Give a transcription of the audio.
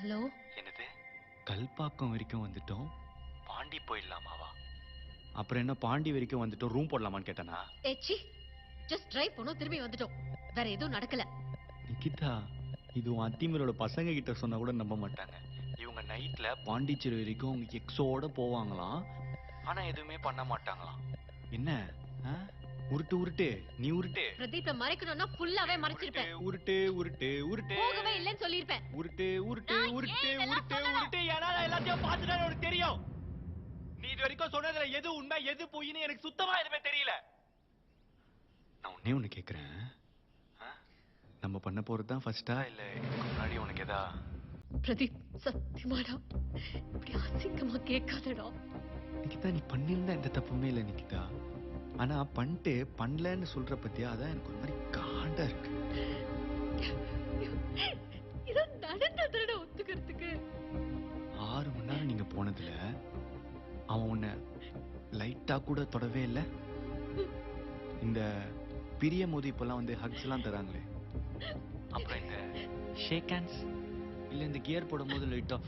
Hello. என்னது? கல்பாக்கம் வரைக்கும் வந்துட்டோம், பாண்டி போயிடலாமாவா? அப்புறம் என்ன பாண்டி வரைக்கும் வந்துட்டோம், ரூம் போடலாமான்னு கேட்டானா? ஏச்சி, ஜஸ்ட் டிரைவ் பண்ணோம், திரும்பி வந்துட்டோம். வேற எதுவும் நடக்கல. நிக்கிதா, இது உன் அத்திமரோட பசங்க கிட்ட சொன்னா கூட நம்ப மாட்டாங்க. இவங்க நைட்ல பாண்டிச்சேரி வரைக்கும் அவங்க எக்ஸோட போவாங்களாம், ஆனா எதுவுமே பண்ண மாட்டாங்களாம். என்ன உருட்டு உருட்டு, நீ உருட்டு. பிரதீப்ப மறைக்கணும்னா ஃபுல்லாவே மறைச்சிருப்பேன். உருட்டு உருட்டு உருட்டு போகவே இல்லைன்னு சொல்லிருப்பேன். உருட்டு உருட்டு நான் உருட்டு ஏன் இதெல்லாம் உருட்டு சொல்லணும்? உருட்டு. ஏன்னா நான் எல்லாத்தையும் பார்த்துட்டா உனக்கு தெரியும். நீ இது வரைக்கும் சொன்னதுல எது உண்மை எது பொய்ன்னு எனக்கு சுத்தமா எதுவுமே தெரியல. நான் ஒன்னே ஒண்ணு கேக்குறேன், நம்ம பண்ண போறதுதான் ஃபர்ஸ்டா இல்ல இதுக்கு முன்னாடி உனக்கு எதா? பிரதீப், சத்தியமாடா இப்படி அசிங்கமா கேட்காதடா. நிக்கிதா, நீ பண்ணிருந்தா எந்த தப்புமே இல்ல நிக்கிதா. ஆனா பண்ணிட்டு பண்ணலன்னு சொல்ற பத்தியா, அதான் எனக்கு ஒரு மாதிரி காண்டா இருக்கு. இத நடந்ததுடா ஒத்துக்கிறதுக்கு. 6 மணி நேரம் நீங்க போனதுல அவன் உன்னை லைட்டா கூட தொடவே இல்ல. இந்த பிரியும் போது இப்பெல்லாம் வந்து ஹக்ஸ் எல்லாம் தராங்களே, அப்புறம் இந்த ஷேக் ஹேண்ட்ஸ் இல்ல இந்த கியர் போடும் போது லைட்டா